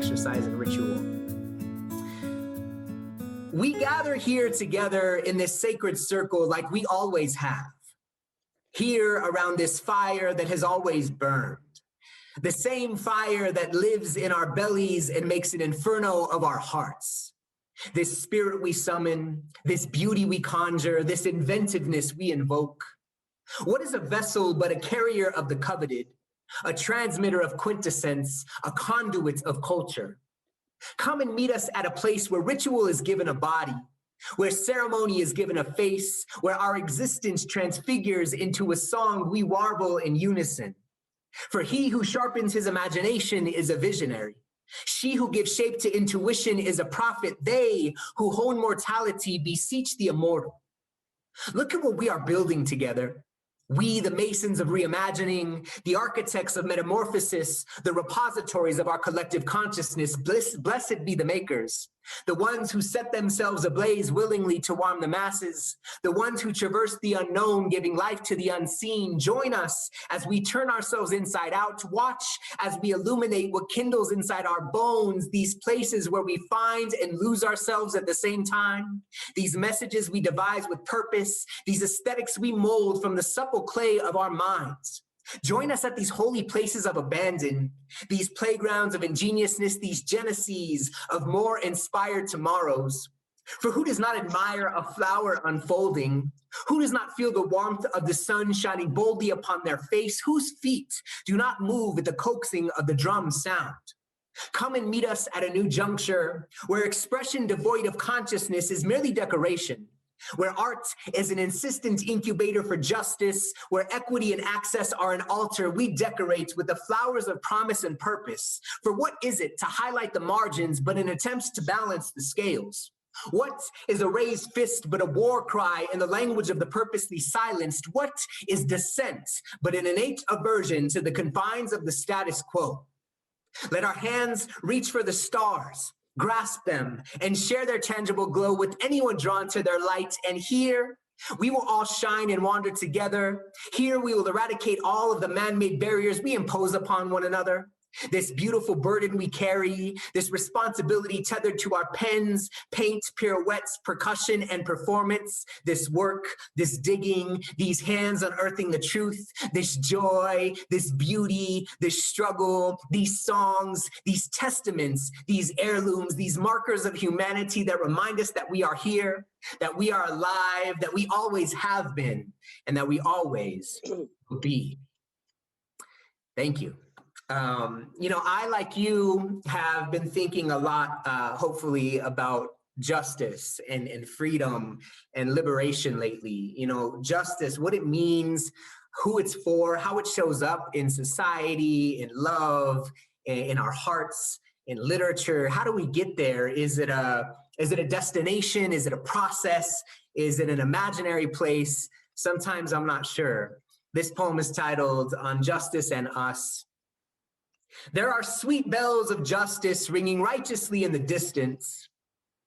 exercise and ritual. We gather here together in this sacred circle like we always have, here around this fire that has always burned, the same fire that lives in our bellies and makes an inferno of our hearts. This spirit we summon, this beauty we conjure, this inventiveness we invoke. What is a vessel but a carrier of the coveted, a transmitter of quintessence, a conduit of culture? Come and meet us at a place where ritual is given a body, where ceremony is given a face, where our existence transfigures into a song we warble in unison. For he who sharpens his imagination is a visionary. She who gives shape to intuition is a prophet. They who hone mortality beseech the immortal. Look at what we are building together. We, the masons of reimagining, the architects of metamorphosis, the repositories of our collective consciousness, blessed be the makers, the ones who set themselves ablaze willingly to warm the masses, the ones who traverse the unknown, giving life to the unseen. Join us as we turn ourselves inside out. Watch as we illuminate what kindles inside our bones, these places where we find and lose ourselves at the same time, these messages we devise with purpose, these aesthetics we mold from the supple clay of our minds. Join us at these holy places of abandon, these playgrounds of ingeniousness, these geneses of more inspired tomorrows. For who does not admire a flower unfolding? Who does not feel the warmth of the sun shining boldly upon their face? Whose feet do not move with the coaxing of the drum sound? Come and meet us at a new juncture where expression devoid of consciousness is merely decoration, where art is an insistent incubator for justice, where equity and access are an altar we decorate with the flowers of promise and purpose. For what is it to highlight the margins but an attempt to balance the scales? What is a raised fist but a war cry in the language of the purposely silenced? What is dissent but an innate aversion to the confines of the status quo? Let our hands reach for the stars, grasp them, and share their tangible glow with anyone drawn to their light. And here, we will all shine and wander together. Here, we will eradicate all of the man-made barriers we impose upon one another. This beautiful burden we carry, this responsibility tethered to our pens, paint, pirouettes, percussion, and performance, this work, this digging, these hands unearthing the truth, this joy, this beauty, this struggle, these songs, these testaments, these heirlooms, these markers of humanity that remind us that we are here, that we are alive, that we always have been, and that we always will be. Thank you. I, like you, have been thinking a lot, hopefully, about justice and freedom and liberation lately. Justice, what it means, who it's for, how it shows up in society, in love, in our hearts, in literature. How do we get there? Is it a destination? Is it a process? Is it an imaginary place? Sometimes I'm not sure. This poem is titled On Justice and Us. There are sweet bells of justice ringing righteously in the distance.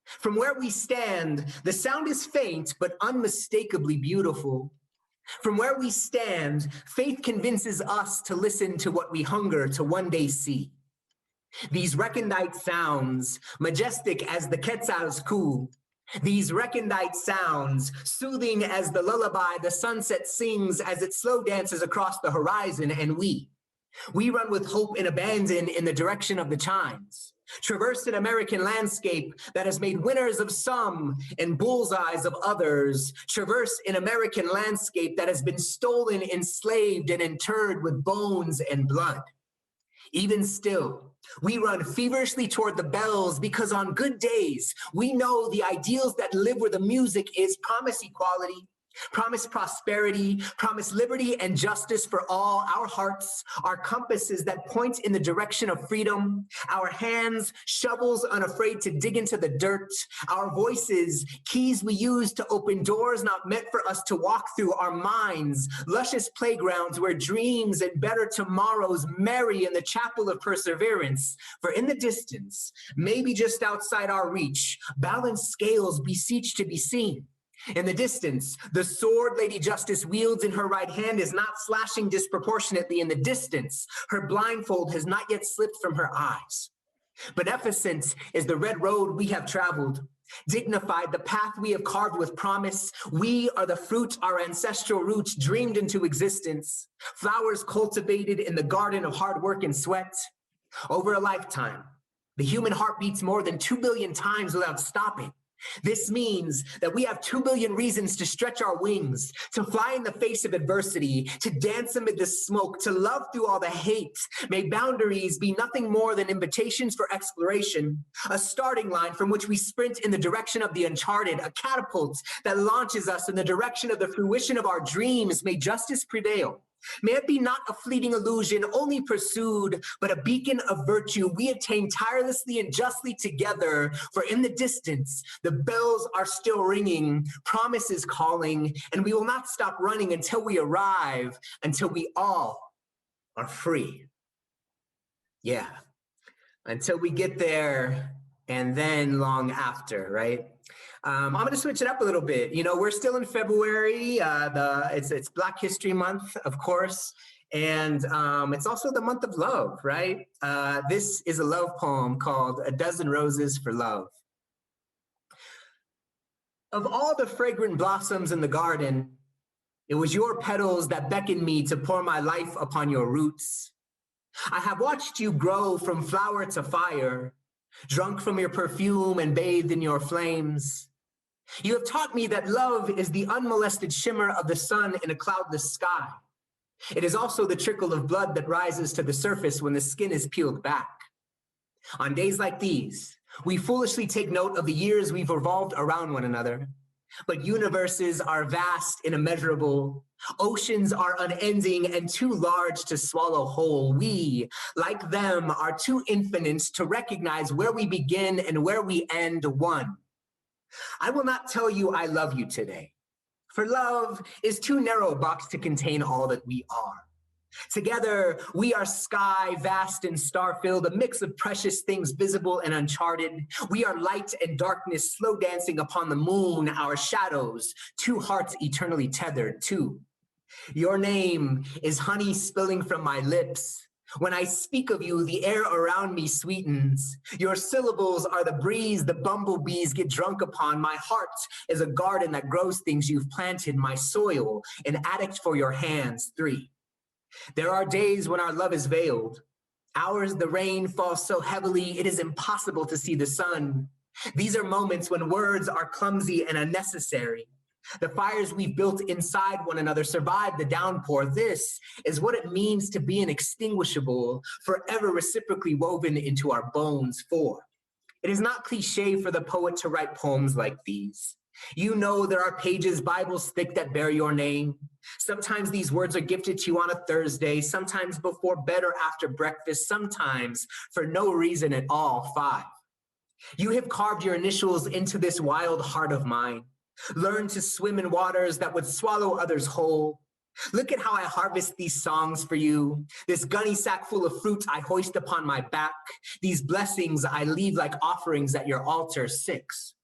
From where we stand, the sound is faint but unmistakably beautiful. From where we stand, faith convinces us to listen to what we hunger to one day see. These recondite sounds, majestic as the Quetzal's coo, these recondite sounds, soothing as the lullaby the sunset sings as it slow dances across the horizon, and we run with hope and abandon in the direction of the chimes, traverse an American landscape that has made winners of some and bullseyes of others, traverse an American landscape that has been stolen, enslaved, and interred with bones and blood. Even still, we run feverishly toward the bells because on good days, we know the ideals that live where the music is promise equality, promise prosperity, promise liberty and justice for all. Our hearts are compasses that point in the direction of freedom. Our hands, shovels unafraid to dig into the dirt. Our voices, keys we use to open doors not meant for us to walk through. Our minds, luscious playgrounds where dreams and better tomorrows marry in the chapel of perseverance. For in the distance, maybe just outside our reach, balanced scales beseech to be seen. In the distance, the sword Lady Justice wields in her right hand is not slashing disproportionately. In the distance, her blindfold has not yet slipped from her eyes. Beneficence is the red road we have traveled, dignified the path we have carved with promise. We are the fruit our ancestral roots dreamed into existence, flowers cultivated in the garden of hard work and sweat. Over a lifetime, the human heart beats more than 2 billion times without stopping. This means that we have 2 billion reasons to stretch our wings, to fly in the face of adversity, to dance amid the smoke, to love through all the hate. May boundaries be nothing more than invitations for exploration, a starting line from which we sprint in the direction of the uncharted, a catapult that launches us in the direction of the fruition of our dreams. May justice prevail. May it be not a fleeting illusion, only pursued, but a beacon of virtue we attain tirelessly and justly together. For in the distance, the bells are still ringing, promise is calling, and we will not stop running until we arrive, until we all are free. Yeah, until we get there, and then long after, right? I'm going to switch it up a little bit. You know, we're still in February. It's Black History Month, of course, and it's also the month of love, right? This is a love poem called "A Dozen Roses for Love." Of all the fragrant blossoms in the garden, it was your petals that beckoned me to pour my life upon your roots. I have watched you grow from flower to fire, drunk from your perfume and bathed in your flames. You have taught me that love is the unmolested shimmer of the sun in a cloudless sky. It is also the trickle of blood that rises to the surface when the skin is peeled back. On days like these, we foolishly take note of the years we've revolved around one another. But universes are vast and immeasurable. Oceans are unending and too large to swallow whole. We, like them, are too infinite to recognize where we begin and where we end one. I will not tell you I love you today, for love is too narrow a box to contain all that we are. Together, we are sky, vast and star-filled, a mix of precious things visible and uncharted. We are light and darkness, slow dancing upon the moon, our shadows, two hearts eternally tethered, two. Your name is honey spilling from my lips. When I speak of you, the air around me sweetens. Your syllables are the breeze the bumblebees get drunk upon. My heart is a garden that grows things you've planted. My soil, an addict for your hands, three. There are days when our love is veiled. Hours the rain falls so heavily it is impossible to see the sun. These are moments when words are clumsy and unnecessary. The fires we've built inside one another survive the downpour. This is what it means to be inextinguishable, forever reciprocally woven into our bones. Four. It is not cliche for the poet to write poems like these. You know there are pages Bibles thick that bear your name. Sometimes these words are gifted to you on a Thursday, sometimes before bed or after breakfast, sometimes for no reason at all. Five. You have carved your initials into this wild heart of mine. Learn to swim in waters that would swallow others whole. Look at how I harvest these songs for you. This gunny sack full of fruit I hoist upon my back. These blessings I leave like offerings at your altar. Six.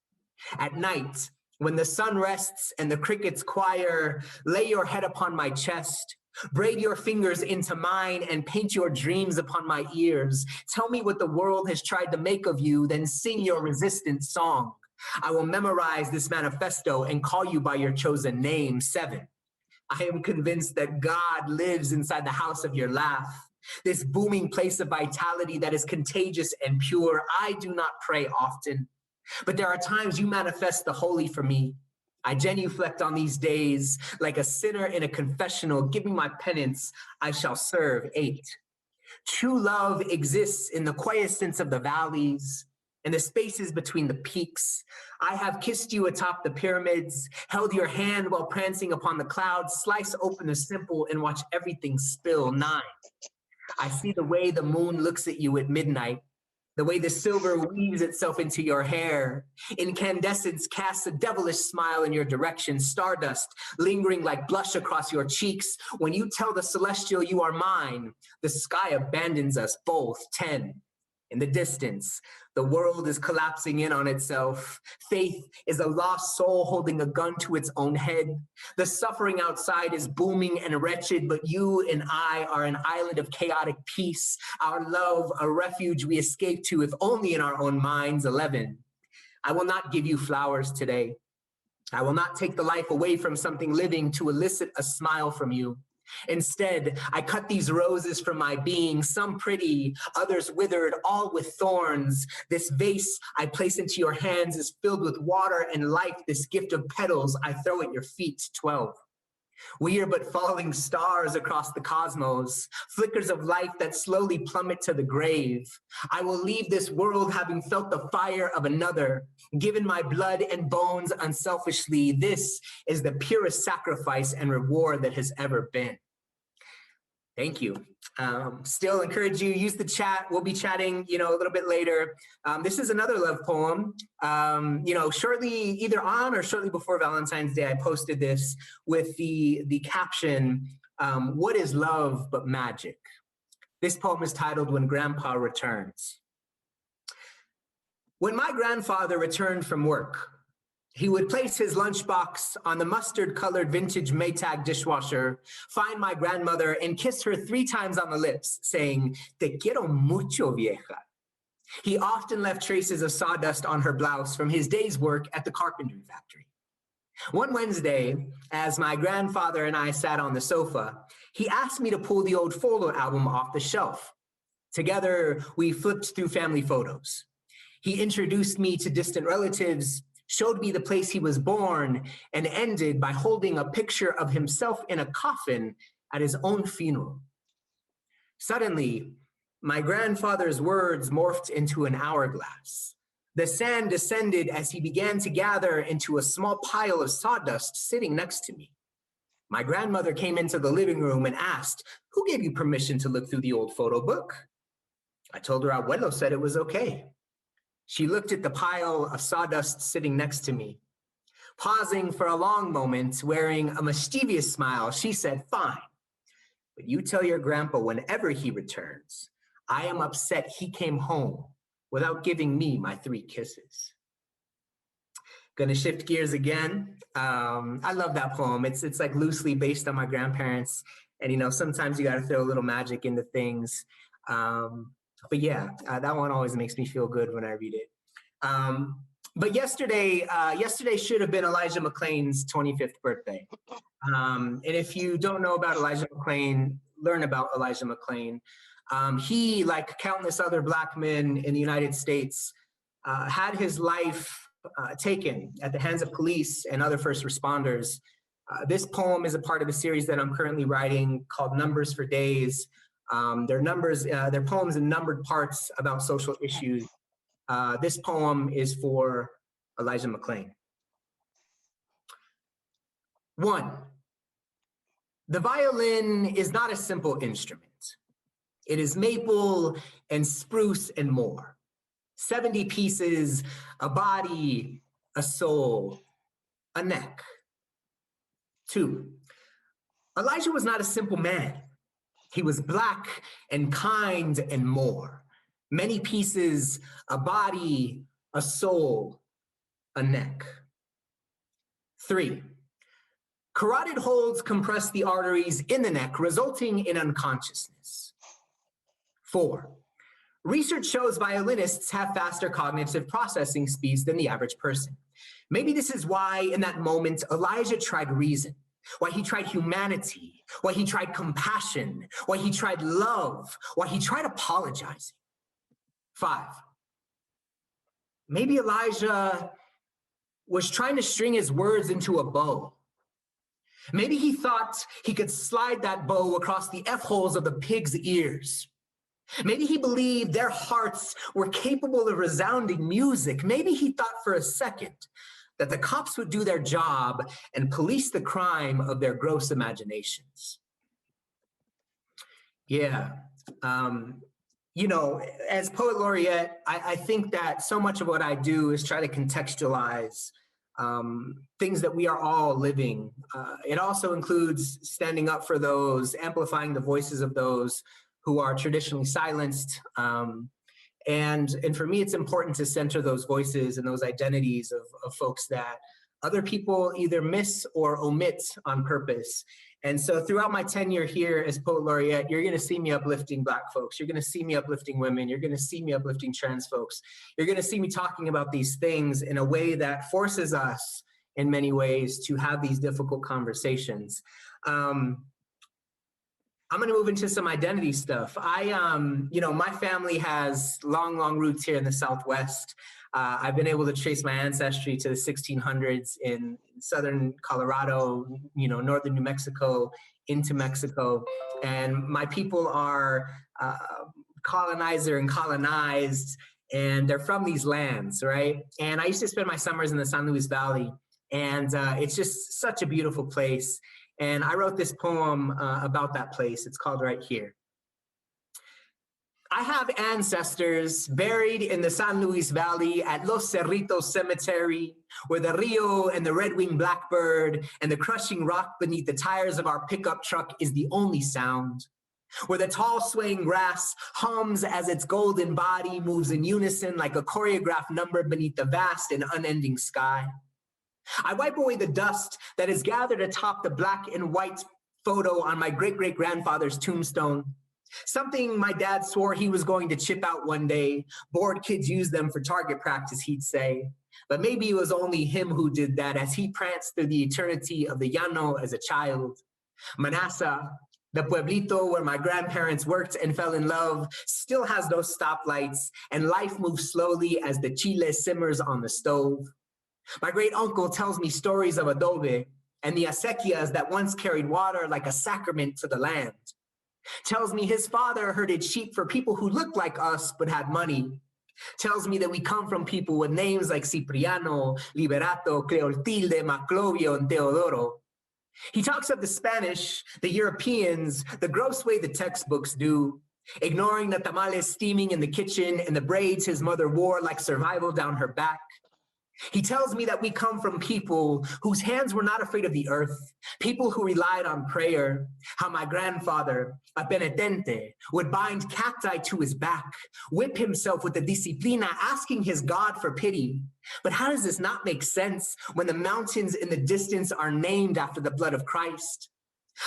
At night, when the sun rests and the crickets choir, lay your head upon my chest. Braid your fingers into mine and paint your dreams upon my ears. Tell me what the world has tried to make of you, then sing your resistance song. I will memorize this manifesto and call you by your chosen name. Seven. I am convinced that God lives inside the house of your laugh, this booming place of vitality that is contagious and pure. I do not pray often, but there are times you manifest the holy for me. I genuflect on these days like a sinner in a confessional. Give me my penance, I shall serve. Eight. True love exists in the quiescence of the valleys, in the spaces between the peaks. I have kissed you atop the pyramids, held your hand while prancing upon the clouds, slice open the simple and watch everything spill. Nine. I see the way the moon looks at you at midnight, the way the silver weaves itself into your hair. Incandescence casts a devilish smile in your direction, stardust lingering like blush across your cheeks. When you tell the celestial you are mine, the sky abandons us both. 10. In the distance, the world is collapsing in on itself. Faith is a lost soul holding a gun to its own head. The suffering outside is booming and wretched, but you and I are an island of chaotic peace. Our love, a refuge we escape to, if only in our own minds. 11. I will not give you flowers today. I will not take the life away from something living to elicit a smile from you. Instead, I cut these roses from my being, some pretty, others withered, all with thorns. This vase I place into your hands is filled with water and life. This gift of petals I throw at your feet. 12. We are but falling stars across the cosmos, flickers of life that slowly plummet to the grave. I will leave this world having felt the fire of another, given my blood and bones unselfishly. This is the purest sacrifice and reward that has ever been. Thank you. Still encourage you, use the chat. We'll be chatting, a little bit later. This is another love poem. Shortly, either on or shortly before Valentine's Day, I posted this with the caption, "What is love but magic?" This poem is titled "When Grandpa Returns." When my grandfather returned from work, he would place his lunchbox on the mustard-colored vintage Maytag dishwasher, find my grandmother, and kiss her 3 times on the lips, saying, "Te quiero mucho, vieja." He often left traces of sawdust on her blouse from his day's work at the carpentry factory. One Wednesday, as my grandfather and I sat on the sofa, he asked me to pull the old photo album off the shelf. Together, we flipped through family photos. He introduced me to distant relatives, showed me the place he was born, and ended by holding a picture of himself in a coffin at his own funeral. Suddenly, my grandfather's words morphed into an hourglass. The sand descended as he began to gather into a small pile of sawdust sitting next to me. My grandmother came into the living room and asked, "Who gave you permission to look through the old photo book?" I told her abuelo said it was okay. She looked at the pile of sawdust sitting next to me. Pausing for a long moment, wearing a mischievous smile, she said, "Fine, but you tell your grandpa whenever he returns, I am upset he came home without giving me my 3 kisses." Gonna shift gears again. I love that poem. It's like loosely based on my grandparents. And, sometimes you got to throw a little magic into things. But yeah, that one always makes me feel good when I read it. But yesterday should have been Elijah Mclean's 25th birthday. And if you don't know about Elijah Mclean, learn about Elijah Mclean. He, like countless other Black men in the United States, had his life taken at the hands of police and other first responders. This poem is a part of a series that I'm currently writing called Numbers for Days. They're poems in numbered parts about social issues. This poem is for Elijah Mclean. 1. The violin is not a simple instrument. It is maple and spruce and more. 70 pieces, a body, a soul, a neck. 2. Elijah was not a simple man. He was Black and kind and more. Many pieces, a body, a soul, a neck. 3. Carotid holes compress the arteries in the neck, resulting in unconsciousness. 4. Research shows violinists have faster cognitive processing speeds than the average person. Maybe this is why, in that moment, Elijah tried reason, why he tried humanity, why he tried compassion, why he tried love, why he tried apologizing. 5. Maybe Elijah was trying to string his words into a bow. Maybe he thought he could slide that bow across the F-holes of the pig's ears. Maybe he believed their hearts were capable of resounding music. Maybe he thought for a second that the cops would do their job and police the crime of their gross imaginations. Yeah. As Poet Laureate, I think that so much of what I do is try to contextualize things that we are all living. It also includes standing up for those, amplifying the voices of those who are traditionally silenced. And for me, it's important to center those voices and those identities of folks that other people either miss or omit on purpose. And so throughout my tenure here as Poet Laureate, you're gonna see me uplifting Black folks. You're gonna see me uplifting women. You're gonna see me uplifting trans folks. You're gonna see me talking about these things in a way that forces us in many ways to have these difficult conversations. I'm gonna move into some identity stuff. My family has long roots here in the Southwest. I've been able to trace my ancestry to the 1600s in southern Colorado, northern New Mexico, into Mexico. And my people are colonizer and colonized, and they're from these lands, right? And I used to spend my summers in the San Luis Valley, and it's just such a beautiful place. And I wrote this poem about that place. It's called Right Here. I have ancestors buried in the San Luis Valley at Los Cerritos Cemetery, where the Rio and the red-winged blackbird and the crushing rock beneath the tires of our pickup truck is the only sound, where the tall swaying grass hums as its golden body moves in unison like a choreographed number beneath the vast and unending sky. I wipe away the dust that is gathered atop the black and white photo on my great-great-grandfather's tombstone. Something my dad swore he was going to chip out one day. Bored kids use them for target practice, he'd say. But maybe it was only him who did that as he pranced through the eternity of the llano as a child. Manasa, the pueblito where my grandparents worked and fell in love, still has those stoplights, and life moves slowly as the chile simmers on the stove. My great uncle tells me stories of adobe and the acequias that once carried water like a sacrament to the land. Tells me his father herded sheep for people who looked like us but had money. Tells me that we come from people with names like Cipriano, Liberato, Cleotilde, Maclovio, and Teodoro. He talks of the Spanish, the Europeans, the gross way the textbooks do, ignoring the tamales steaming in the kitchen and the braids his mother wore like survival down her back. He tells me that we come from people whose hands were not afraid of the earth, people who relied on prayer, how my grandfather, a penitente, would bind cacti to his back, whip himself with the disciplina, asking his God for pity. But how does this not make sense when the mountains in the distance are named after the blood of Christ?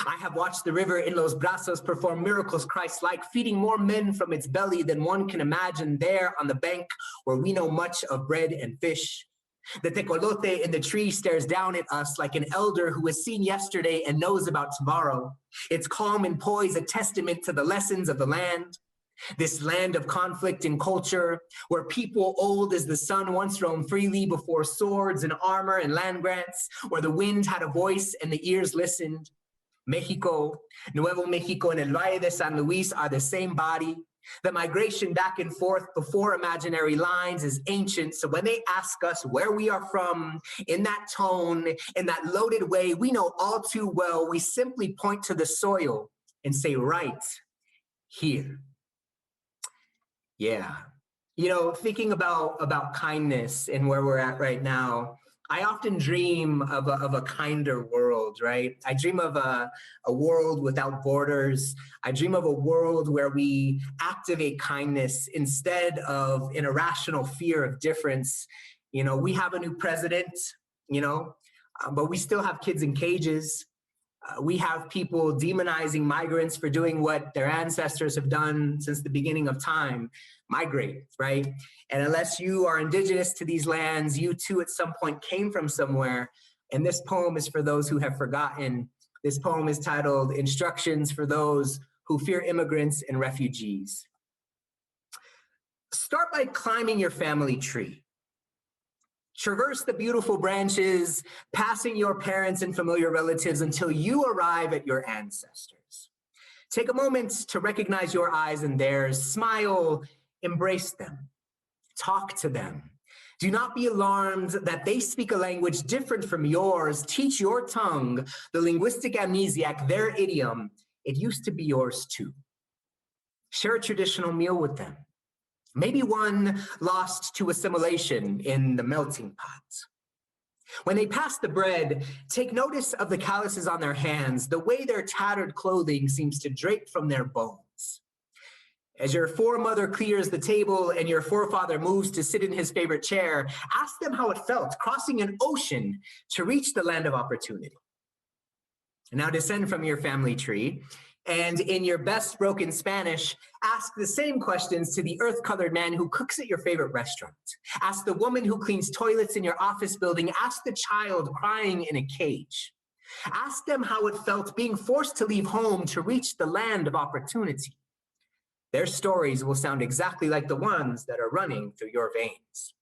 I have watched the river in Los Brazos perform miracles Christ-like, feeding more men from its belly than one can imagine there on the bank where we know much of bread and fish. The tecolote in the tree stares down at us like an elder who has seen yesterday and knows about tomorrow. Its calm and poise a testament to the lessons of the land. This land of conflict and culture, where people old as the sun once roamed freely before swords and armor and land grants, where the wind had a voice and the ears listened. Mexico, Nuevo Mexico, and El Valle de San Luis are the same body. The migration back and forth before imaginary lines is ancient, so when they ask us where we are from, in that tone, in that loaded way we know all too well, we simply point to the soil and say, right here. Yeah. Thinking about kindness and where we're at right now, I often dream of a kinder world, right? I dream of a world without borders. I dream of a world where we activate kindness instead of an irrational fear of difference. We have a new president, but we still have kids in cages. We have people demonizing migrants for doing what their ancestors have done since the beginning of time, migrate, right? And unless you are indigenous to these lands, you too at some point came from somewhere. And this poem is for those who have forgotten. This poem is titled Instructions for Those Who Fear Immigrants and Refugees. Start by climbing your family tree. Traverse the beautiful branches, passing your parents and familiar relatives until you arrive at your ancestors. Take a moment to recognize your eyes and theirs. Smile, embrace them, talk to them. Do not be alarmed that they speak a language different from yours. Teach your tongue, the linguistic amnesiac, their idiom. It used to be yours too. Share a traditional meal with them. Maybe one lost to assimilation in the melting pot. When they pass the bread, take notice of the calluses on their hands, the way their tattered clothing seems to drape from their bones. As your foremother clears the table and your forefather moves to sit in his favorite chair, ask them how it felt crossing an ocean to reach the land of opportunity. Now descend from your family tree, and in your best broken Spanish, ask the same questions to the earth-colored man who cooks at your favorite restaurant. Ask the woman who cleans toilets in your office building. Ask the child crying in a cage. Ask them how it felt being forced to leave home to reach the land of opportunity. Their stories will sound exactly like the ones that are running through your veins.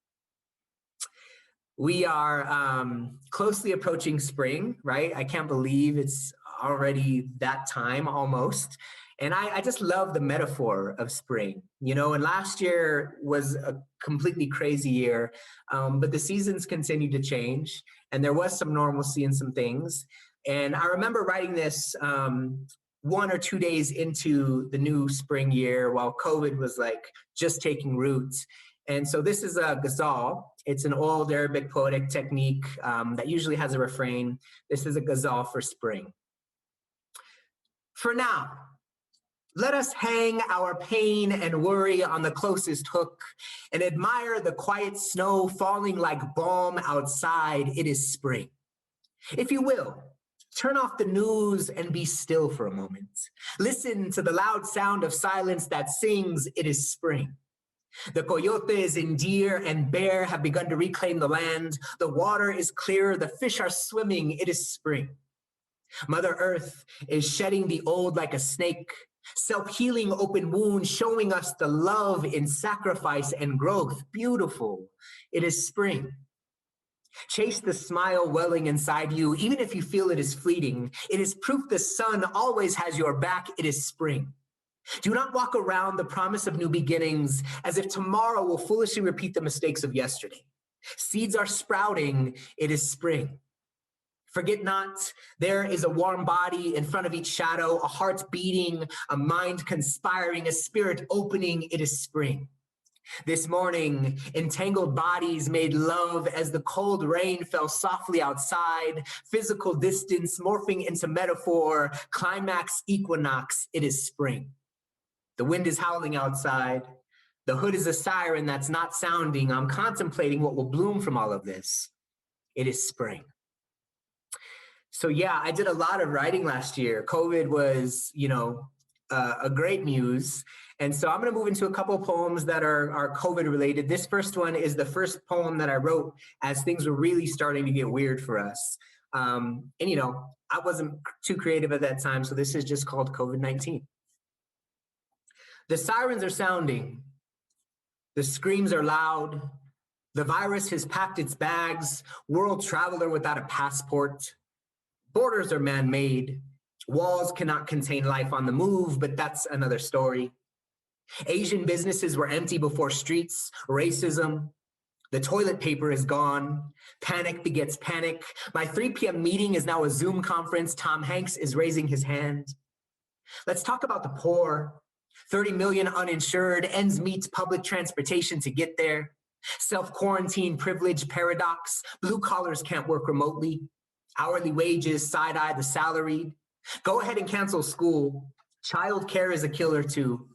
We are closely approaching spring, right? I can't believe it's already that time almost. And I just love the metaphor of spring, you know, and last year was a completely crazy year, but the seasons continue to change and there was some normalcy in some things. And I remember writing this 1 or 2 days into the new spring year while COVID was like just taking root. And so this is a ghazal. It's an old Arabic poetic technique that usually has a refrain. This is a ghazal for spring. For now, let us hang our pain and worry on the closest hook and admire the quiet snow falling like balm outside. It is spring. If you will, turn off the news and be still for a moment. Listen to the loud sound of silence that sings, it is spring. The coyotes and deer and bear have begun to reclaim the land. The water is clear, the fish are swimming, it is spring. Mother Earth is shedding the old like a snake, self-healing open wounds, showing us the love in sacrifice and growth. Beautiful, it is spring. Chase the smile welling inside you, even if you feel it is fleeting. It is proof the sun always has your back. It is spring. Do not walk around the promise of new beginnings as if tomorrow will foolishly repeat the mistakes of yesterday. Seeds are sprouting. It is spring. Forget not, there is a warm body in front of each shadow, a heart beating, a mind conspiring, a spirit opening. It is spring. This morning, entangled bodies made love as the cold rain fell softly outside, physical distance morphing into metaphor, climax, equinox, it is spring. The wind is howling outside. The hood is a siren that's not sounding. I'm contemplating what will bloom from all of this. It is spring. So yeah, I did a lot of writing last year. COVID was, a great muse. And so I'm going to move into a couple of poems that are COVID related. This first one is the first poem that I wrote as things were really starting to get weird for us. I wasn't too creative at that time. So this is just called COVID-19. The sirens are sounding. The screams are loud. The virus has packed its bags. World traveler without a passport. Borders are man-made. Walls cannot contain life on the move, but that's another story. Asian businesses were empty before streets, racism. The toilet paper is gone. Panic begets panic. My 3 p.m. meeting is now a Zoom conference. Tom Hanks is raising his hand. Let's talk about the poor. 30 million uninsured, ends meet public transportation to get there. Self-quarantine privilege paradox. Blue collars can't work remotely. Hourly wages side-eye the salaried. Go ahead and cancel school. Child care is a killer too.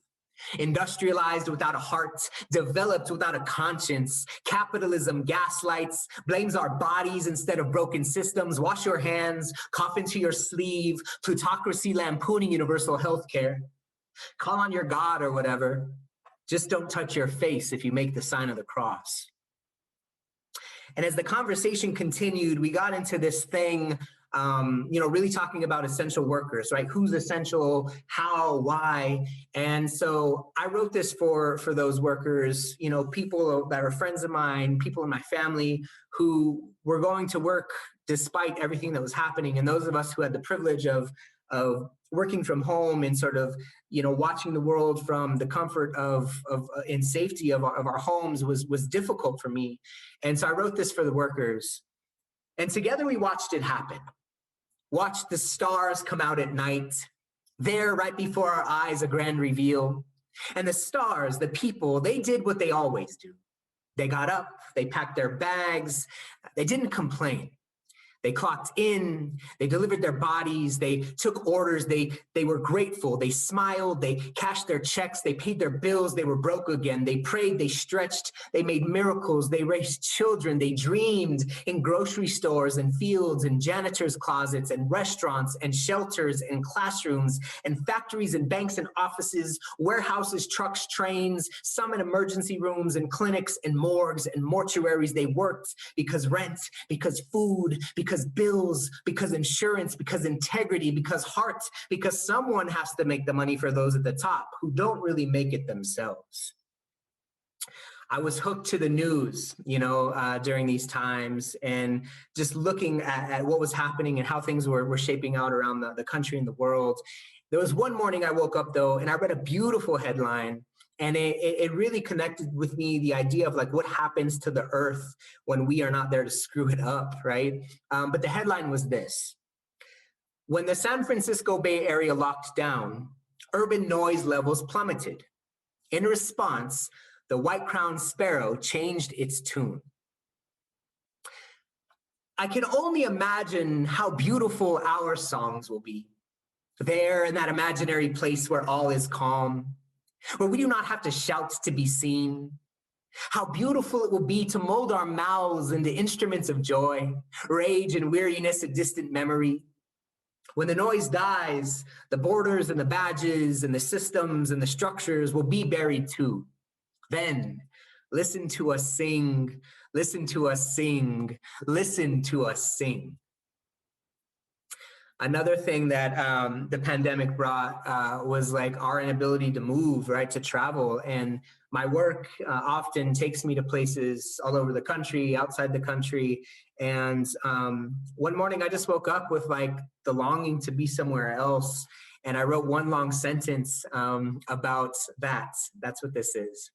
Industrialized without a heart, developed without a conscience. Capitalism gaslights, blames our bodies instead of broken systems. Wash your hands, cough into your sleeve. Plutocracy lampooning universal health care. Call on your God or whatever. Just don't touch your face if you make the sign of the cross. And as the conversation continued, we got into this thing, really talking about essential workers, right? Who's essential, how, why. And so I wrote this for those workers, people that are friends of mine, people in my family who were going to work despite everything that was happening. And those of us who had the privilege of working from home and sort of, watching the world from the comfort of in safety of our homes was difficult for me. And so I wrote this for the workers. And together we watched it happen. Watched the stars come out at night. There, right before our eyes, a grand reveal. And the stars, the people, they did what they always do. They got up, they packed their bags, they didn't complain. They clocked in, they delivered their bodies, they took orders, they were grateful, they smiled, they cashed their checks, they paid their bills, they were broke again, they prayed, they stretched, they made miracles, they raised children, they dreamed in grocery stores and fields and janitors' closets and restaurants and shelters and classrooms and factories and banks and offices, warehouses, trucks, trains, some in emergency rooms and clinics and morgues and mortuaries. They worked because rent, because food, because bills, because insurance, because integrity, because heart, because someone has to make the money for those at the top who don't really make it themselves. I was hooked to the news, during these times, and just looking at what was happening and how things were shaping out around the country and the world. There was one morning I woke up, though, and I read a beautiful headline. And it really connected with me, the idea of like what happens to the earth when we are not there to screw it up, right? But the headline was this: when the San Francisco Bay Area locked down, urban noise levels plummeted. In response, the white-crowned sparrow changed its tune. I can only imagine how beautiful our songs will be, there in that imaginary place where all is calm, where we do not have to shout to be seen. How beautiful it will be to mold our mouths into instruments of joy, rage and weariness a distant memory. When the noise dies, the borders and the badges and the systems and the structures will be buried too. Then listen to us sing, listen to us sing, listen to us sing. Another thing that the pandemic brought was like our inability to move, right, to travel. And my work often takes me to places all over the country, outside the country. And one morning I just woke up with like the longing to be somewhere else. And I wrote one long sentence about that. That's what this is.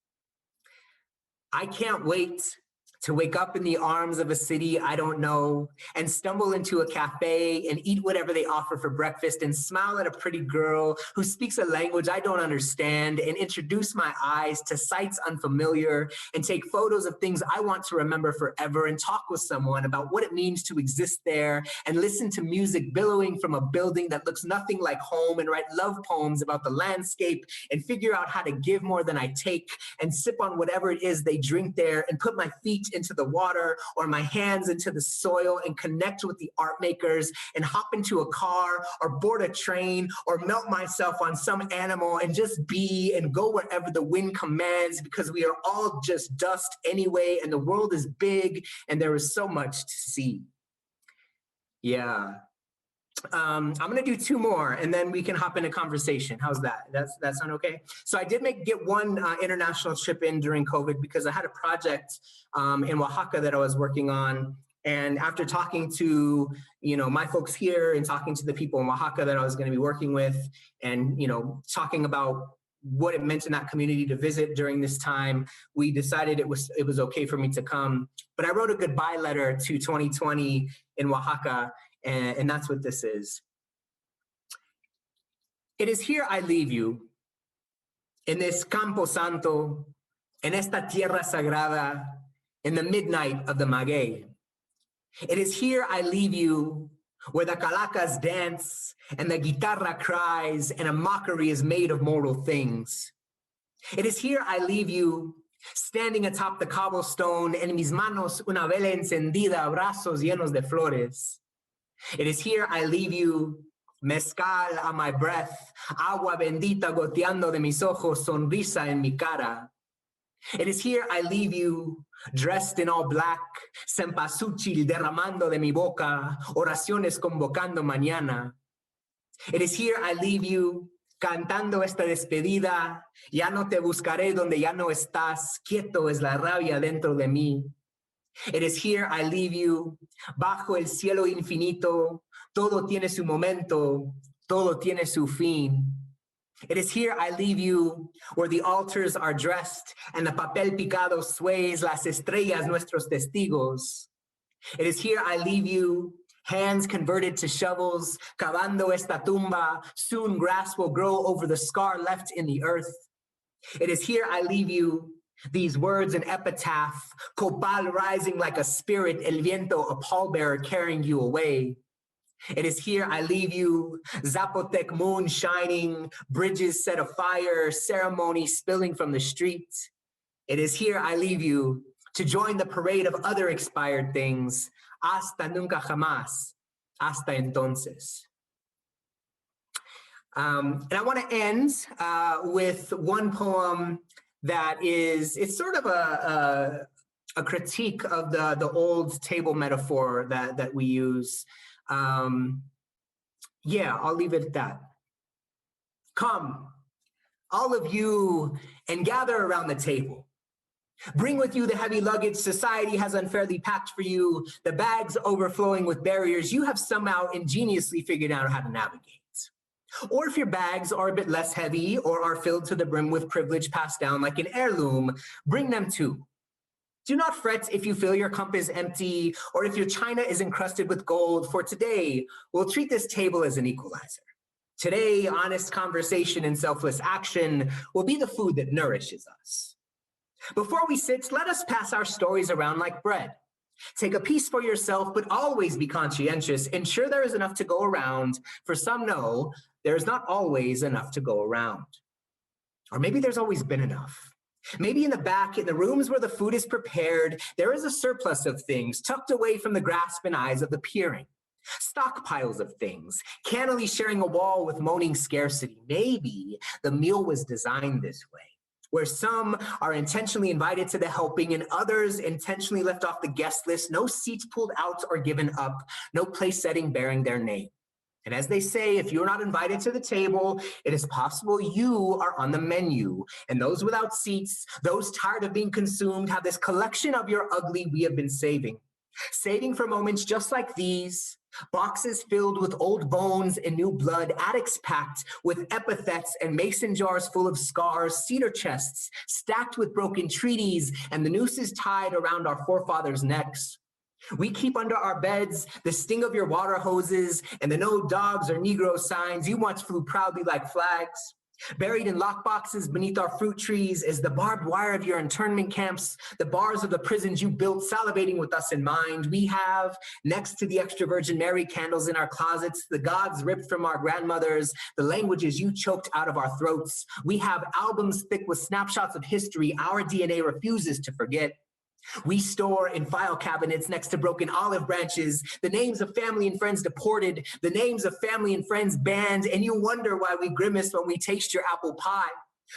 I can't wait to wake up in the arms of a city I don't know and stumble into a cafe and eat whatever they offer for breakfast and smile at a pretty girl who speaks a language I don't understand and introduce my eyes to sights unfamiliar and take photos of things I want to remember forever and talk with someone about what it means to exist there and listen to music billowing from a building that looks nothing like home and write love poems about the landscape and figure out how to give more than I take and sip on whatever it is they drink there and put my feet into the water or my hands into the soil and connect with the art makers and hop into a car or board a train or melt myself on some animal and just be and go wherever the wind commands, because we are all just dust anyway and the world is big and there is so much to see. Yeah. I'm going to do two more and then we can hop into conversation. How's that? That sound okay? So I did get one international trip in during COVID because I had a project in Oaxaca that I was working on. And after talking to, my folks here and talking to the people in Oaxaca that I was going to be working with and, talking about what it meant in that community to visit during this time, we decided it was okay for me to come. But I wrote a goodbye letter to 2020 in Oaxaca. And that's what this is. It is here I leave you, in this Campo Santo, en esta tierra sagrada, in the midnight of the maguey. It is here I leave you, where the calacas dance, and the guitarra cries, and a mockery is made of mortal things. It is here I leave you, standing atop the cobblestone, en mis manos una vela encendida, brazos llenos de flores. It is here I leave you, mezcal a my breath, agua bendita goteando de mis ojos, sonrisa en mi cara. It is here I leave you, dressed in all black, cempasúchil derramando de mi boca, oraciones convocando mañana. It is here I leave you, cantando esta despedida, ya no te buscaré donde ya no estás, quieto es la rabia dentro de mí. It is here I leave you, bajo el cielo infinito, todo tiene su momento, todo tiene su fin. It is here I leave you, where the altars are dressed and the papel picado sways, las estrellas nuestros testigos. It is here I leave you, hands converted to shovels, cavando esta tumba, soon grass will grow over the scar left in the earth. It is here I leave you, These words an epitaph, copal rising like a spirit, el viento a pallbearer carrying you away. It is here I leave you, Zapotec moon shining, bridges set afire, ceremony spilling from the street. It is here I leave you to join the parade of other expired things, hasta nunca jamás, hasta entonces. And I want to end with one poem that it's sort of a critique of the old table metaphor that we use. Yeah, I'll leave it at that. Come, all of you, and gather around the table. Bring with you the heavy luggage society has unfairly packed for you, the bags overflowing with barriers you have somehow ingeniously figured out how to navigate. Or if your bags are a bit less heavy or are filled to the brim with privilege passed down like an heirloom, bring them too. Do not fret if you feel your cup is empty or if your china is encrusted with gold, for today we'll treat this table as an equalizer. Today, honest conversation and selfless action will be the food that nourishes us. Before we sit, let us pass our stories around like bread. Take a piece for yourself, but always be conscientious. Ensure there is enough to go around. For some know, there is not always enough to go around. Or maybe there's always been enough. Maybe in the back, in the rooms where the food is prepared, there is a surplus of things tucked away from the grasp and eyes of the peering. Stockpiles of things, cannily sharing a wall with moaning scarcity. Maybe the meal was designed this way, where some are intentionally invited to the helping and others intentionally left off the guest list, no seats pulled out or given up, no place setting bearing their name. And as they say, if you're not invited to the table, it is possible you are on the menu. And those without seats, those tired of being consumed, have this collection of your ugly we have been saving. Saving for moments just like these, boxes filled with old bones and new blood, attics packed with epithets and mason jars full of scars, cedar chests stacked with broken treaties, and the nooses tied around our forefathers' necks. We keep under our beds the sting of your water hoses and the no dogs or Negro signs you once flew proudly like flags. Buried in lockboxes beneath our fruit trees is the barbed wire of your internment camps, the bars of the prisons you built, salivating with us in mind. We have, next to the extra Virgin Mary candles in our closets, the gods ripped from our grandmothers, the languages you choked out of our throats. We have albums thick with snapshots of history our DNA refuses to forget. We store in file cabinets next to broken olive branches the names of family and friends deported, the names of family and friends banned, and you wonder why we grimace when we taste your apple pie.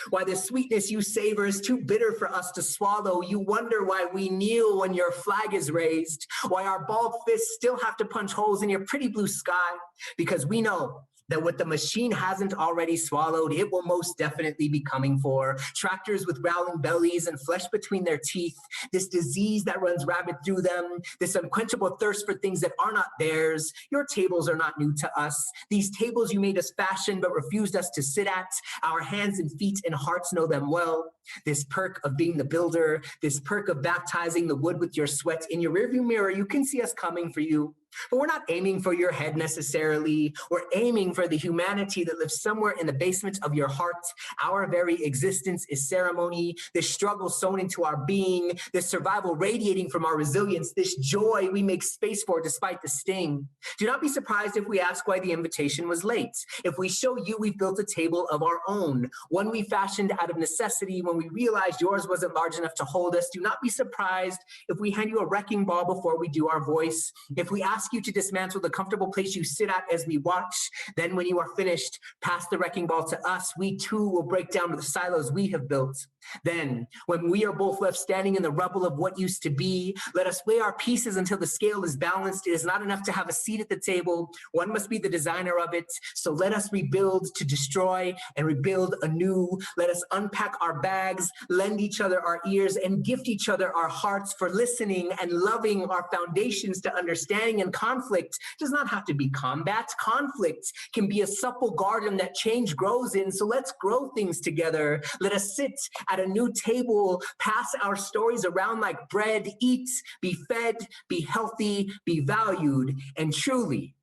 Why the sweetness you savor is too bitter for us to swallow. You wonder why we kneel when your flag is raised, why our bald fists still have to punch holes in your pretty blue sky, because we know that what the machine hasn't already swallowed, it will most definitely be coming for. Tractors with growling bellies and flesh between their teeth, this disease that runs rabid through them, this unquenchable thirst for things that are not theirs. Your tables are not new to us. These tables you made us fashion but refused us to sit at. Our hands and feet and hearts know them well. This perk of being the builder, this perk of baptizing the wood with your sweat. In your rearview mirror, you can see us coming for you. But we're not aiming for your head necessarily. We're aiming for the humanity that lives somewhere in the basement of your heart. Our very existence is ceremony, this struggle sewn into our being, this survival radiating from our resilience, this joy we make space for despite the sting. Do not be surprised if we ask why the invitation was late. If we show you we've built a table of our own, one we fashioned out of necessity when we realized yours wasn't large enough to hold us. Do not be surprised if we hand you a wrecking ball before we do our voice. If we ask you to dismantle the comfortable place you sit at as we watch, then when you are finished, pass the wrecking ball to us. We too will break down the silos we have built. Then, when we are both left standing in the rubble of what used to be, let us weigh our pieces until the scale is balanced. It is not enough to have a seat at the table. One must be the designer of it. So let us rebuild to destroy and rebuild anew. Let us unpack our bags, lend each other our ears, and gift each other our hearts for listening and loving. Our foundations to understanding and conflict does not have to be combat. Conflict can be a supple garden that change grows in. So let's grow things together. Let us sit at a new table, pass our stories around like bread, eat, be fed, be healthy, be valued, and truly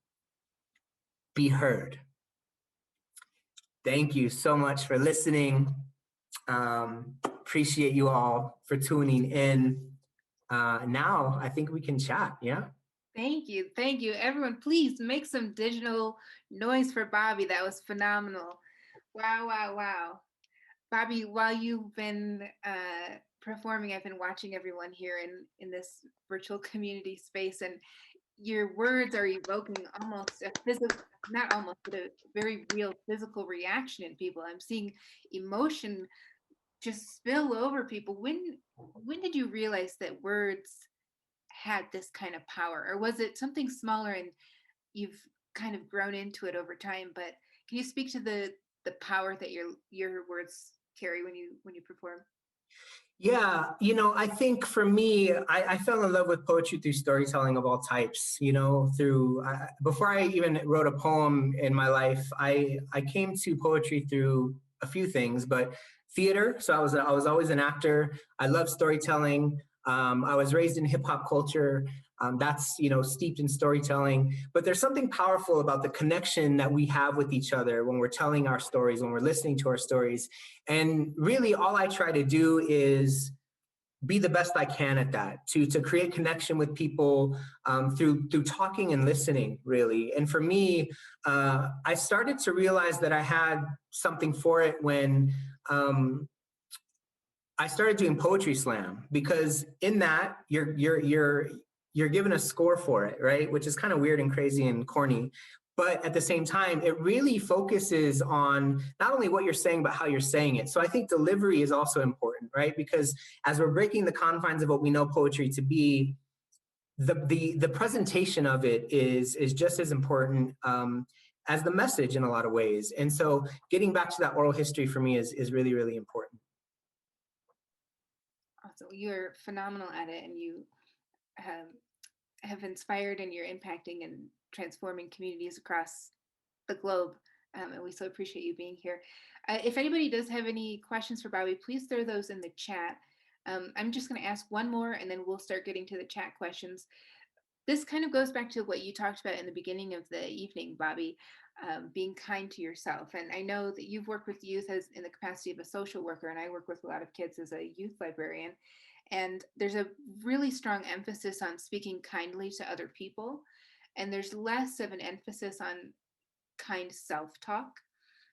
be heard. Thank you so much for listening. appreciate you all for tuning in. Now I think we can chat. Yeah. Thank you. Thank you. Everyone, please make some digital noise for Bobby. That was phenomenal. Wow, wow, wow. Bobby, while you've been performing, I've been watching everyone here in this virtual community space, and your words are evoking almost a physical, not almost, but a very real physical reaction in people. I'm seeing emotion just spill over people. When did you realize that words had this kind of power, or was it something smaller and you've kind of grown into it over time? But can you speak to the power that your words carry when you perform? Yeah, I think for me, I fell in love with poetry through storytelling of all types. Before I even wrote a poem in my life, I came to poetry through a few things, but theater. So I was always an actor. I love storytelling. I was raised in hip hop culture. That's steeped in storytelling. But there's something powerful about the connection that we have with each other when we're telling our stories, when we're listening to our stories. And really, all I try to do is be the best I can at that, to create connection with people through talking and listening, really. And for me, I started to realize that I had something for it when I started doing poetry slam, because in that you're given a score for it, right? Which is kind of weird and crazy and corny. But at the same time, it really focuses on not only what you're saying, but how you're saying it. So I think delivery is also important, right? Because as we're breaking the confines of what we know poetry to be, the presentation of it is just as important as the message in a lot of ways. And so getting back to that oral history for me is really, really important. Also, you're phenomenal at it, and you have have inspired, and you're impacting and transforming communities across the globe. And we so appreciate you being here. If anybody does have any questions for Bobby, please throw those in the chat. I'm just going to ask one more, and then we'll start getting to the chat questions. This kind of goes back to what you talked about in the beginning of the evening, Bobby, being kind to yourself. And I know that you've worked with youth as in the capacity of a social worker, and I work with a lot of kids as a youth librarian. And there's a really strong emphasis on speaking kindly to other people, and there's less of an emphasis on kind self-talk.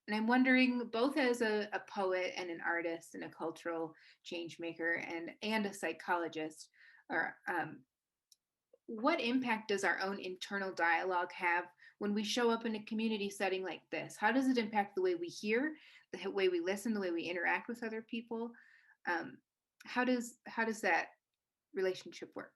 And I'm wondering, both as a poet and an artist and a cultural change maker and a psychologist, or what impact does our own internal dialogue have when we show up in a community setting like this? How does it impact the way we hear, the way we listen, the way we interact with other people? Um, how does that relationship work?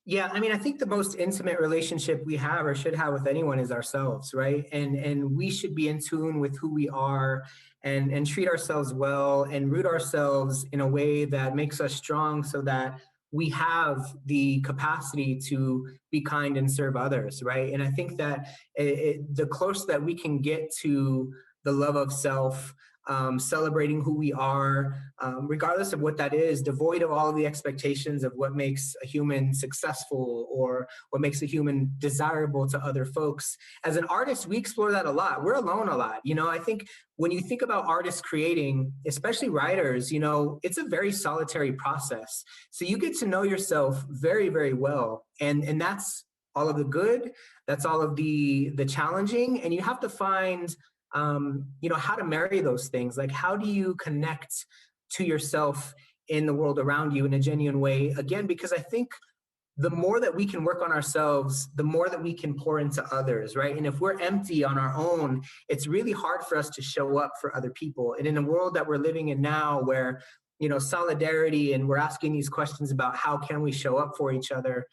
Yeah, I mean, I think the most intimate relationship we have or should have with anyone is ourselves, right? And we should be in tune with who we are and treat ourselves well and root ourselves in a way that makes us strong so that we have the capacity to be kind and serve others, right? And I think that the closer that we can get to the love of self, celebrating who we are, regardless of what that is, devoid of all of the expectations of what makes a human successful or what makes a human desirable to other folks. As an artist, we explore that a lot. We're alone a lot. I think when you think about artists creating, especially writers, it's a very solitary process. So you get to know yourself very, very well. And that's all of the good, that's all of the challenging, and you have to find how to marry those things. Like, how do you connect to yourself in the world around you in a genuine way? Again, because I think the more that we can work on ourselves, the more that we can pour into others, right? And if we're empty on our own, it's really hard for us to show up for other people. And in a world that we're living in now where, solidarity, and we're asking these questions about how can we show up for each other,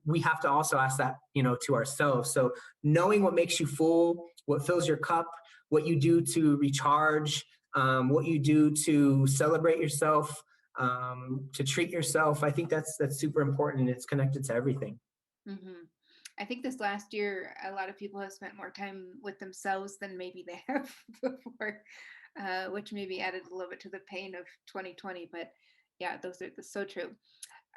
we have to also ask that, to ourselves. So knowing what makes you full, what fills your cup, what you do to recharge, what you do to celebrate yourself, to treat yourself. I think that's super important, and it's connected to everything. Hmm. I think this last year, a lot of people have spent more time with themselves than maybe they have before, which maybe added a little bit to the pain of 2020. But yeah, that's so true.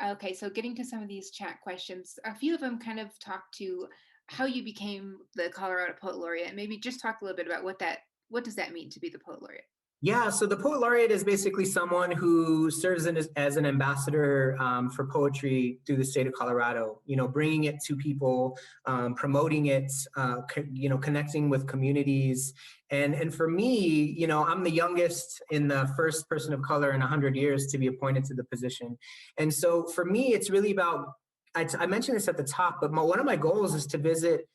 Okay, so getting to some of these chat questions, a few of them kind of talk to how you became the Colorado Poet Laureate, and maybe just talk a little bit about what does that mean to be the Poet Laureate. Yeah, so the poet laureate is basically someone who serves as an ambassador for poetry through the state of Colorado. You know, bringing it to people, promoting it, connecting with communities. And for me, you know, I'm the youngest in the first person of color in 100 years to be appointed to the position. And so for me, it's really about. I mentioned this at the top, but one of my goals is to visit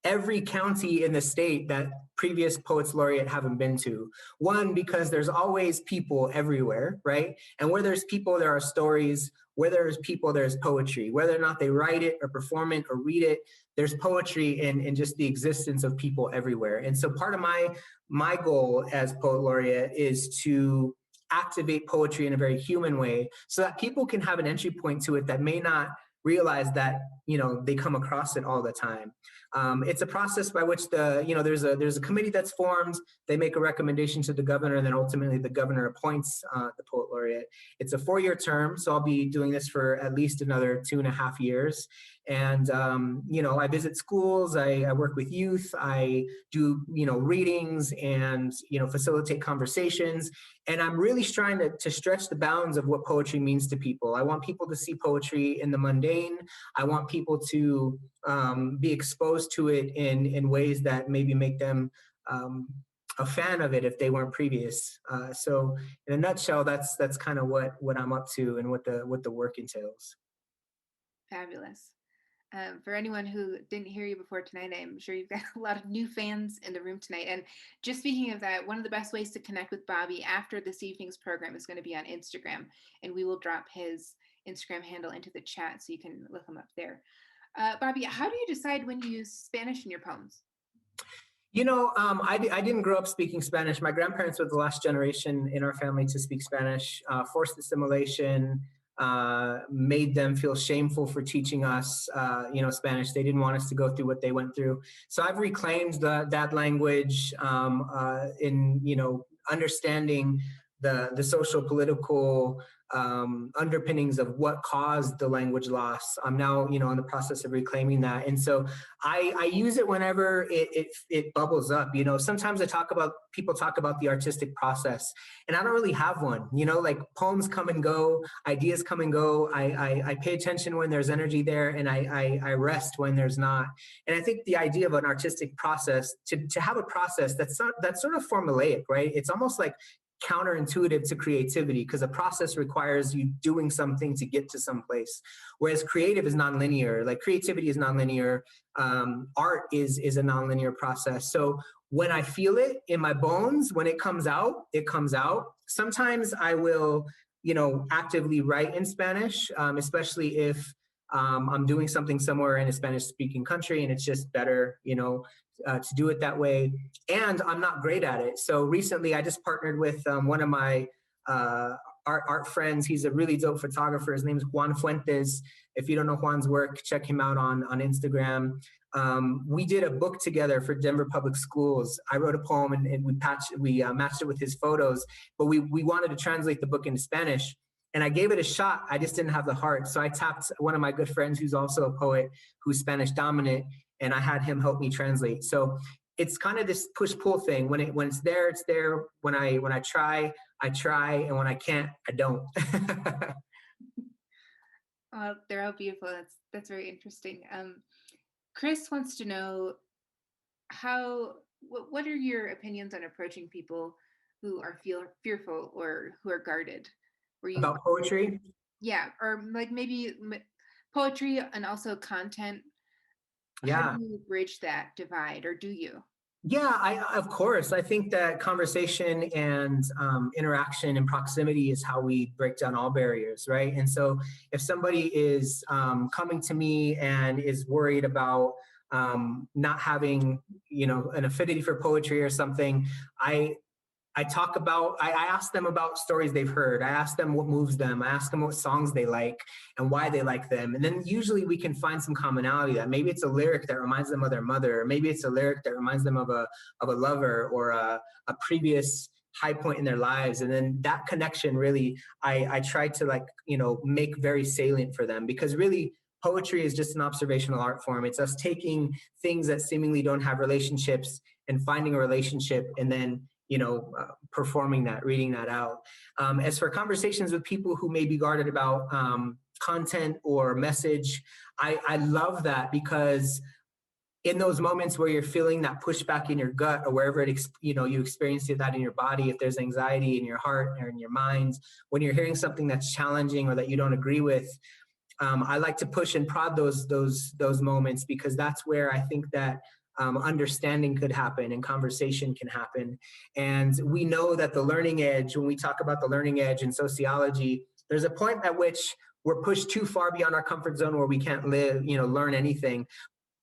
every county in the state that previous poets laureate haven't been to. One, because there's always people everywhere, right? And where there's people, there are stories. Where there's people, there's poetry. Whether or not they write it or perform it or read it, there's poetry in just the existence of people everywhere. And so part of my goal as poet laureate is to activate poetry in a very human way so that people can have an entry point to it that may not realize that, you know, they come across it all the time. It's a process by which there's a committee that's formed. They make a recommendation to the governor, and then ultimately the governor appoints the poet laureate. It's a 4-year term, so I'll be doing this for at least another 2.5 years. And I visit schools, I work with youth, I do readings and facilitate conversations. And I'm really trying to stretch the bounds of what poetry means to people. I want people to see poetry in the mundane. I want people to be exposed to it in ways that maybe make them a fan of it if they weren't previous. So in a nutshell, that's kind of what I'm up to and what the work entails. Fabulous. For anyone who didn't hear you before tonight, I'm sure you've got a lot of new fans in the room tonight. And just speaking of that, one of the best ways to connect with Bobby after this evening's program is going to be on Instagram. And we will drop his Instagram handle into the chat so you can look him up there. Bobby, how do you decide when you use Spanish in your poems? I didn't grow up speaking Spanish. My grandparents were the last generation in our family to speak Spanish. Forced assimilation made them feel shameful for teaching us, Spanish. They didn't want us to go through what they went through. So I've reclaimed that language in understanding the social political underpinnings of what caused the language loss. I'm now, in the process of reclaiming that. And so I use it whenever it bubbles up. Sometimes people talk about the artistic process, and I don't really have one. Like poems come and go, ideas come and go. I pay attention when there's energy there, and I rest when there's not. And I think the idea of an artistic process, to have a process that's sort of formulaic, right? It's almost like counterintuitive to creativity, because a process requires you doing something to get to some place, whereas creative is nonlinear. Like creativity is nonlinear. Art is a nonlinear process. So when I feel it in my bones, when it comes out, it comes out. Sometimes I will actively write in Spanish, especially if I'm doing something somewhere in a Spanish speaking country and it's just better to do it that way. And I'm not great at it. So recently I just partnered with one of my art friends. He's a really dope photographer. His name is Juan Fuentes. If you don't know Juan's work, check him out on Instagram. We did a book together for Denver Public Schools. I wrote a poem and we matched it with his photos, but we wanted to translate the book into Spanish. And I gave it a shot. I just didn't have the heart. So I tapped one of my good friends who's also a poet, who's Spanish dominant, and I had him help me translate. So it's kind of this push-pull thing. When it's there, it's there. When I try, I try, and when I can't, I don't. Well, they're all beautiful. That's very interesting. Chris wants to know what are your opinions on approaching people who are fearful or who are guarded? About poetry? Yeah, or like maybe poetry and also content. Yeah. How do you bridge that divide, or do you? Yeah, of course. I think that conversation and interaction and proximity is how we break down all barriers, right? And so if somebody is coming to me and is worried about not having, an affinity for poetry or something, I ask them about stories they've heard. I ask them what moves them. I ask them what songs they like and why they like them. And then usually we can find some commonality, that maybe it's a lyric that reminds them of their mother, or maybe it's a lyric that reminds them of a lover or a previous high point in their lives. And then that connection really, I try to make very salient for them, because really poetry is just an observational art form. It's us taking things that seemingly don't have relationships and finding a relationship, and then performing that, reading that out. As for conversations with people who may be guarded about content or message, I love that, because in those moments where you're feeling that pushback in your gut, or wherever you experience that in your body, if there's anxiety in your heart or in your mind, when you're hearing something that's challenging or that you don't agree with, I like to push and prod those moments, because that's where I think that understanding could happen and conversation can happen. And we know that the learning edge, when we talk about the learning edge in sociology, there's a point at which we're pushed too far beyond our comfort zone where we can't learn anything.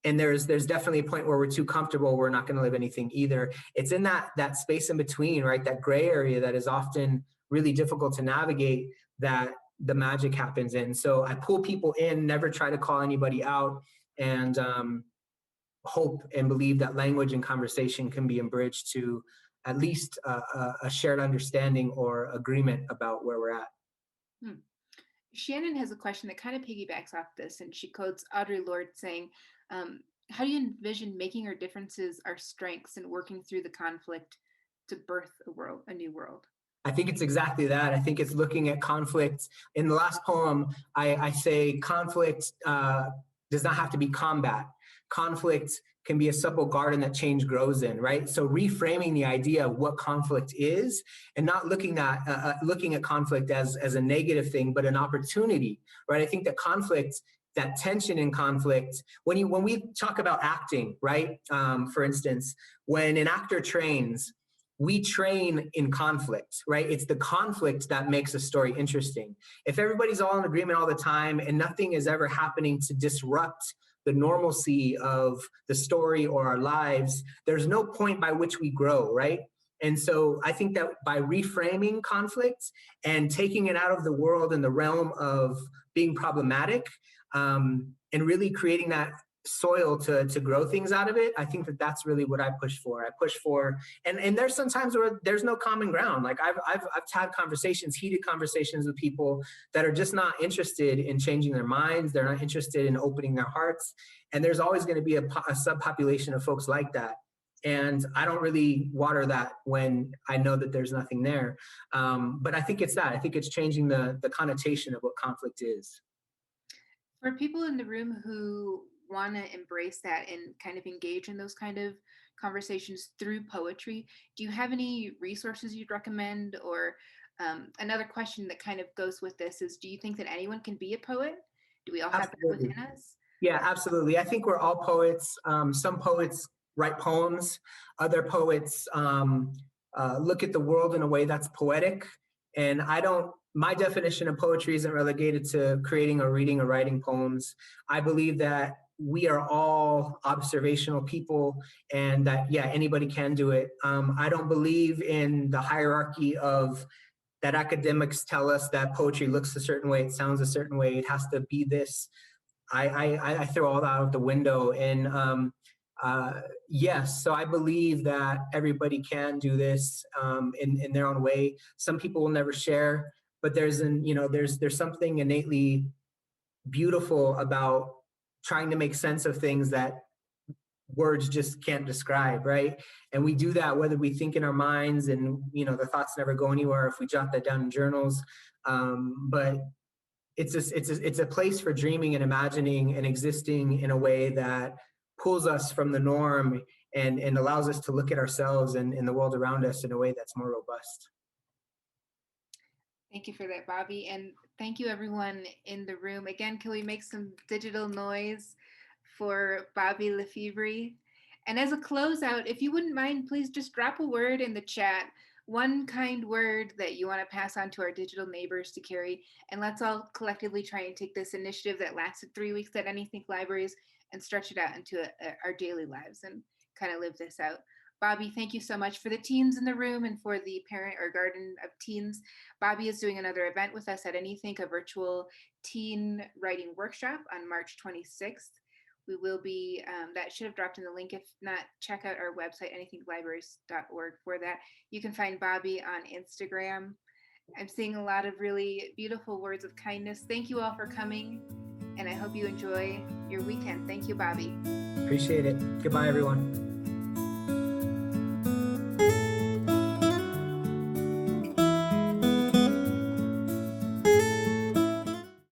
And there's definitely a point where we're too comfortable, we're not going to live anything either. It's in that space in between, right? That gray area that is often really difficult to navigate, that the magic happens in. So I pull people in, never try to call anybody out, and hope and believe that language and conversation can be bridged to at least a shared understanding or agreement about where we're at. Shannon has a question that kind of piggybacks off this, and she quotes Audre Lorde saying, how do you envision making our differences our strengths and working through the conflict to birth a new world? I think it's exactly that. I think it's looking at conflict. In the last poem, I say conflict does not have to be combat. Conflict can be a supple garden that change grows in, right? So reframing the idea of what conflict is, and not looking at conflict as a negative thing, but an opportunity, right? I think that conflict, that tension in conflict, when we talk about acting, right? For instance, when an actor trains, we train in conflict, right? It's the conflict that makes a story interesting. If everybody's all in agreement all the time and nothing is ever happening to disrupt the normalcy of the story or our lives, there's no point by which we grow, right? And so I think that by reframing conflict and taking it out of the world in the realm of being problematic, and really creating that soil to grow things out of it, I think that that's really what I push for. I push for, and there's sometimes where there's no common ground. Like I've had heated conversations with people that are just not interested in changing their minds. They're not interested in opening their hearts. And there's always going to be a subpopulation of folks like that. And I don't really water that when I know that there's nothing there. But I think it's that. I think it's changing the connotation of what conflict is. For people in the room who want to embrace that and kind of engage in those kind of conversations through poetry, do you have any resources you'd recommend? Or another question that kind of goes with this is, do you think that anyone can be a poet? Do we all have that within us? Yeah, absolutely. I think we're all poets. Some poets write poems. Other poets look at the world in a way that's poetic. And my definition of poetry isn't relegated to creating or reading or writing poems. I believe that we are all observational people, and that, yeah, anybody can do it. I don't believe in the hierarchy of that academics tell us that poetry looks a certain way, it sounds a certain way, it has to be this. I throw all that out the window. And yes, so I believe that everybody can do this in their own way. Some people will never share, but there's something innately beautiful about trying to make sense of things that words just can't describe, right? And we do that whether we think in our minds, and the thoughts never go anywhere if we jot that down in journals. But it's a place for dreaming and imagining and existing in a way that pulls us from the norm and allows us to look at ourselves and the world around us in a way that's more robust. Thank you for that, Bobby. And thank you, everyone in the room. Again, can we make some digital noise for Bobby LeFebre? And as a closeout, if you wouldn't mind, please just drop a word in the chat, one kind word that you want to pass on to our digital neighbors to carry. And let's all collectively try and take this initiative that lasted 3 weeks at Anythink Libraries and stretch it out into our daily lives and kind of live this out. Bobby, thank you so much. For the teens in the room and for the parent or guardian of teens, Bobby is doing another event with us at Anythink, a virtual teen writing workshop on March 26th. We will be, that should have dropped in the link. If not, check out our website, anythinklibraries.org for that. You can find Bobby on Instagram. I'm seeing a lot of really beautiful words of kindness. Thank you all for coming, and I hope you enjoy your weekend. Thank you, Bobby. Appreciate it. Goodbye, everyone.